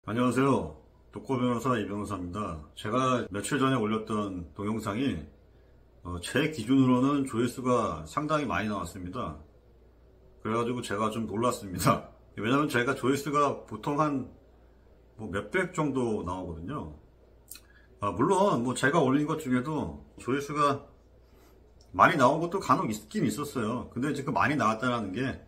안녕하세요. 독거변호사 이변호사입니다. 제가 며칠 전에 올렸던 동영상이 제 기준으로는 조회수가 상당히 많이 나왔습니다. 그래가지고 제가 좀 놀랐습니다. 왜냐면 제가 조회수가 보통 한 몇백 정도 나오거든요. 물론 제가 올린 것 중에도 조회수가 많이 나온 것도 간혹 있긴 있었어요. 근데 이제 그 많이 나왔다는 게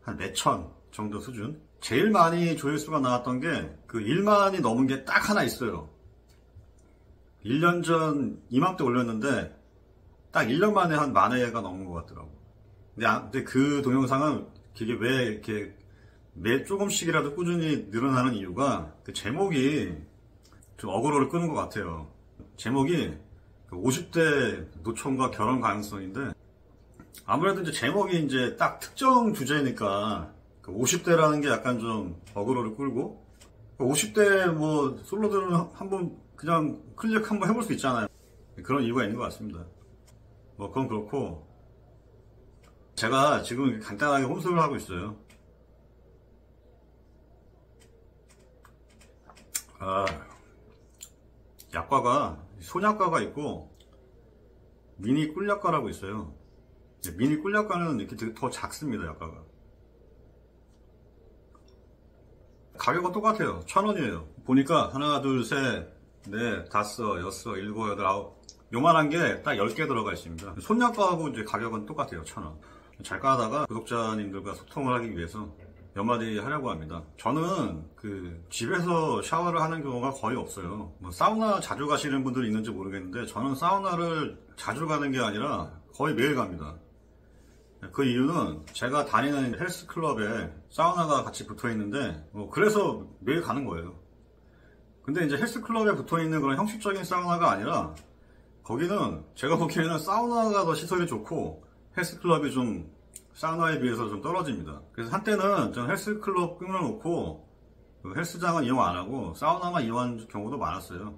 한 몇천 정도 수준. 제일 많이 조회수가 나왔던 게 그 1만이 넘은 게 딱 하나 있어요. 1년 전 이맘때 올렸는데 딱 1년 만에 한 10,000회가 넘은 것 같더라고. 근데 그 동영상은 그게 왜 이렇게 매 조금씩이라도 꾸준히 늘어나는 이유가 그 제목이 좀 어그로를 끄는 것 같아요. 제목이 50대 노총과 결혼 가능성인데 아무래도 이제 제목이 이제 딱 특정 주제니까 50대라는 게 약간 좀 어그로를 끌고 50대 솔로들은 한번 그냥 클릭 한번 해볼 수 있잖아요. 그런 이유가 있는 것 같습니다. 그건 그렇고 제가 지금 간단하게 혼술을 하고 있어요. 약과가 손약과가 있고 미니 꿀약과라고 있어요. 미니 꿀약과는 이렇게 되게 더 작습니다. 약과가 가격은 똑같아요. 1,000원이에요. 보니까 하나, 둘, 셋, 넷, 다섯, 여섯, 일곱, 여덟, 아홉 요만한 게 딱 10개 들어가 있습니다. 손약과하고 이제 가격은 똑같아요. 1,000원. 잘 까다가 구독자님들과 소통을 하기 위해서 몇 마디 하려고 합니다. 저는 집에서 샤워를 하는 경우가 거의 없어요. 사우나 자주 가시는 분들이 있는지 모르겠는데 저는 사우나를 자주 가는 게 아니라 거의 매일 갑니다. 그 이유는 제가 다니는 헬스클럽에 사우나가 같이 붙어 있는데 그래서 매일 가는 거예요. 근데 이제 헬스클럽에 붙어 있는 그런 형식적인 사우나가 아니라 거기는 제가 보기에는 사우나가 더 시설이 좋고 헬스클럽이 좀 사우나에 비해서 좀 떨어집니다. 그래서 한때는 전 헬스클럽 끊어놓고 헬스장은 이용 안 하고 사우나만 이용하는 경우도 많았어요.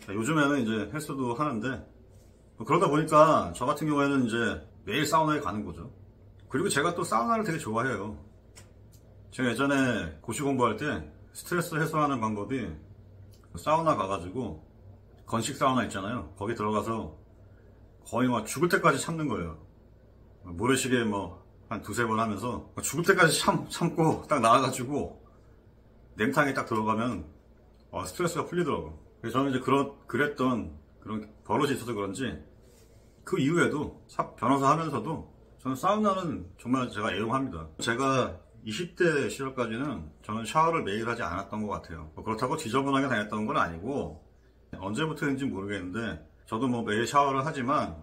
요즘에는 이제 헬스도 하는데 그러다 보니까 저 같은 경우에는 이제 매일 사우나에 가는 거죠. 그리고 제가 또 사우나를 되게 좋아해요. 제가 예전에 고시 공부할 때 스트레스 해소하는 방법이 사우나 가가지고 건식 사우나 있잖아요. 거기 들어가서 거의 막 죽을 때까지 참는 거예요. 모래시계 한 두세 번 하면서 죽을 때까지 참고 딱 나와가지고 냉탕에 딱 들어가면 스트레스가 풀리더라고요. 그래서 저는 이제 그랬던 그런 버릇이 있어서 그런지 그 이후에도 변호사 하면서도 저는 사우나는 정말 제가 애용합니다. 제가 20대 시절까지는 저는 샤워를 매일 하지 않았던 것 같아요. 그렇다고 지저분하게 다녔던 건 아니고 언제부터인지 모르겠는데 저도 매일 샤워를 하지만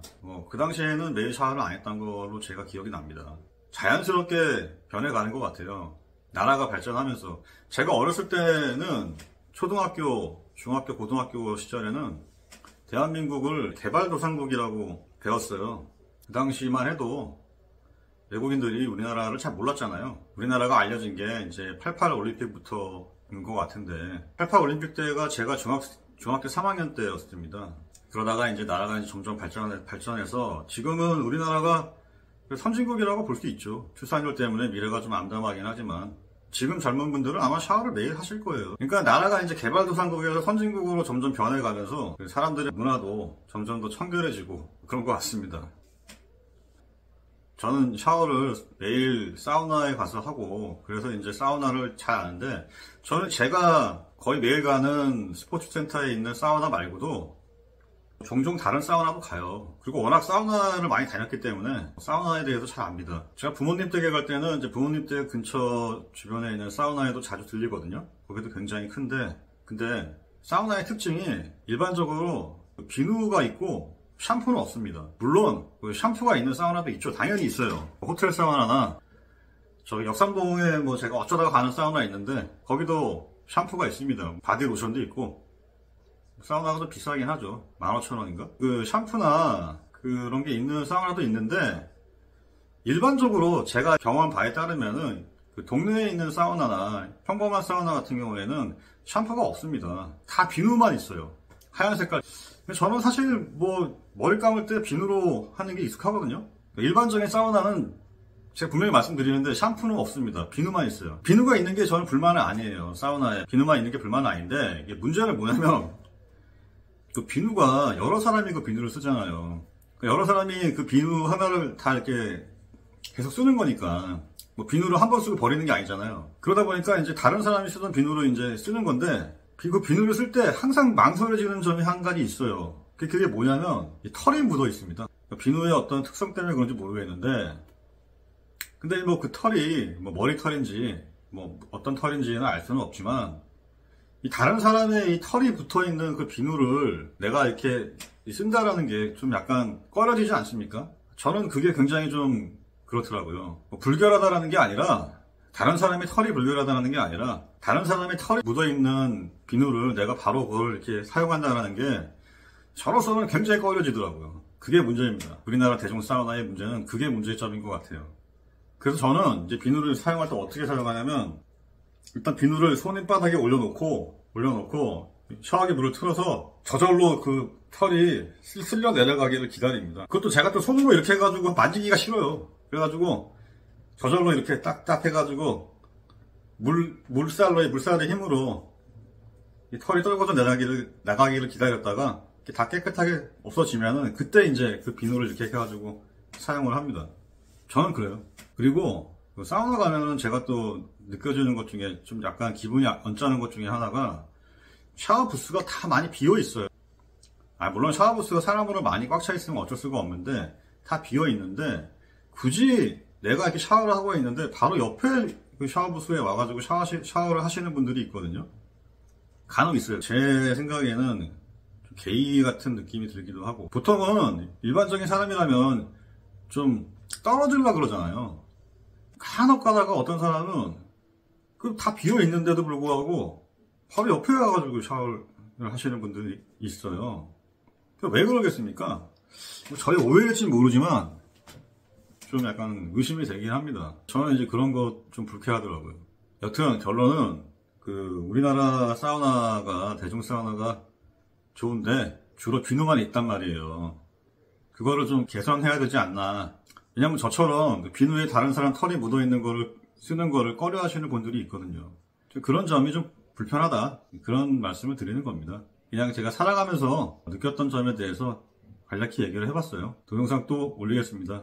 그 당시에는 매일 샤워를 안 했던 걸로 제가 기억이 납니다. 자연스럽게 변해가는 것 같아요. 나라가 발전하면서 제가 어렸을 때는 초등학교, 중학교, 고등학교 시절에는 대한민국을 개발도상국이라고 배웠어요. 그 당시만 해도 외국인들이 우리나라를 잘 몰랐잖아요. 우리나라가 알려진 게 이제 88 올림픽부터인 것 같은데 88 올림픽 때가 제가 중학교 3학년 때였습니다. 그러다가 이제 나라가 점점 발전해서 지금은 우리나라가 선진국이라고 볼 수 있죠. 출산율 때문에 미래가 좀 암담하긴 하지만 지금 젊은 분들은 아마 샤워를 매일 하실 거예요. 그러니까 나라가 이제 개발도상국에서 선진국으로 점점 변해가면서 사람들의 문화도 점점 더 청결해지고 그런 것 같습니다. 저는 샤워를 매일 사우나에 가서 하고 그래서 이제 사우나를 잘 아는데 저는 제가 거의 매일 가는 스포츠 센터에 있는 사우나 말고도 종종 다른 사우나도 가요. 그리고 워낙 사우나를 많이 다녔기 때문에 사우나에 대해서 잘 압니다. 제가 부모님 댁에 갈 때는 이제 부모님 댁 근처 주변에 있는 사우나에도 자주 들리거든요. 거기도 굉장히 큰데 근데 사우나의 특징이 일반적으로 비누가 있고 샴푸는 없습니다. 물론 샴푸가 있는 사우나도 있죠. 당연히 있어요. 호텔 사우나나 저기 역삼동에 제가 어쩌다가 가는 사우나 있는데 거기도 샴푸가 있습니다. 바디 로션도 있고 사우나가 좀 비싸긴 하죠. 15,000원인가? 샴푸나 그런 게 있는 사우나도 있는데 일반적으로 제가 경험한 바에 따르면은 동네에 있는 사우나나 평범한 사우나 같은 경우에는 샴푸가 없습니다. 다 비누만 있어요. 하얀 색깔. 저는 사실 머리 감을 때 비누로 하는 게 익숙하거든요. 일반적인 사우나는 제가 분명히 말씀드리는데 샴푸는 없습니다. 비누만 있어요. 비누가 있는 게 저는 불만은 아니에요. 사우나에 비누만 있는 게 불만은 아닌데, 이게 문제는 뭐냐면 그 비누가 여러 사람이 그 비누를 쓰잖아요. 여러 사람이 그 비누 하나를 다 이렇게 계속 쓰는 거니까 뭐 비누를 한 번 쓰고 버리는 게 아니잖아요. 그러다 보니까 이제 다른 사람이 쓰던 비누를 이제 쓰는 건데, 그 비누를 쓸 때 항상 망설여지는 점이 한 가지 있어요. 그게 뭐냐면 이 털이 묻어 있습니다. 비누의 어떤 특성 때문에 그런지 모르겠는데, 근데 뭐 그 털이 뭐 머리털인지 뭐 어떤 털인지는 알 수는 없지만, 이 다른 사람의 이 털이 붙어 있는 그 비누를 내가 이렇게 쓴다라는 게 좀 약간 꺼려지지 않습니까? 저는 그게 굉장히 좀 그렇더라고요. 뭐 불결하다라는 게 아니라, 다른 사람의 털이 불결하다는 게 아니라, 다른 사람의 털이 묻어 있는 비누를 내가 바로 그걸 이렇게 사용한다는 게 저로서는 굉장히 꺼려지더라고요. 그게 문제입니다. 우리나라 대중 사우나의 문제는 그게 문제점인 것 같아요. 그래서 저는 이제 비누를 사용할 때 어떻게 사용하냐면, 일단 비누를 손바닥에 올려놓고 샤워기 물을 틀어서 저절로 그 털이 쓸려 내려가기를 기다립니다. 그것도 제가 또 손으로 이렇게 해가지고 만지기가 싫어요. 그래가지고 저절로 이렇게 딱딱 해가지고 물살의 힘으로 이 털이 떨궈져 나가기를 기다렸다가 다 깨끗하게 없어지면은 그때 이제 그 비누를 이렇게 해가지고 사용을 합니다. 저는 그래요. 그리고 그 사우나 가면은 제가 또 느껴지는 것 중에 좀 약간 기분이 언짢은 것 중에 하나가, 샤워 부스가 다 많이 비어 있어요. 물론 샤워 부스가 사람으로 많이 꽉 차 있으면 어쩔 수가 없는데, 다 비어 있는데 굳이 내가 이렇게 샤워를 하고 있는데 바로 옆에 그 샤워 부스에 와가지고 샤워를 하시는 분들이 있거든요. 간혹 있어요. 제 생각에는 좀 게이 같은 느낌이 들기도 하고, 보통은 일반적인 사람이라면 좀 떨어지려고 그러잖아요. 간혹 가다가 어떤 사람은 그 다 비어 있는데도 불구하고 바로 옆에 가가지고 샤워를 하시는 분들이 있어요. 왜 그러겠습니까? 저희 오해일지 모르지만 좀 약간 의심이 되긴 합니다. 저는 이제 그런 거 좀 불쾌하더라고요. 여튼 결론은 우리나라 사우나가, 대중 사우나가 좋은데 주로 비누만 있단 말이에요. 그거를 좀 개선해야 되지 않나. 왜냐면 저처럼 비누에 다른 사람 털이 묻어 있는 거를 쓰는 거를 꺼려 하시는 분들이 있거든요. 그런 점이 좀 불편하다, 그런 말씀을 드리는 겁니다. 그냥 제가 살아가면서 느꼈던 점에 대해서 간략히 얘기를 해봤어요. 동영상 또 올리겠습니다.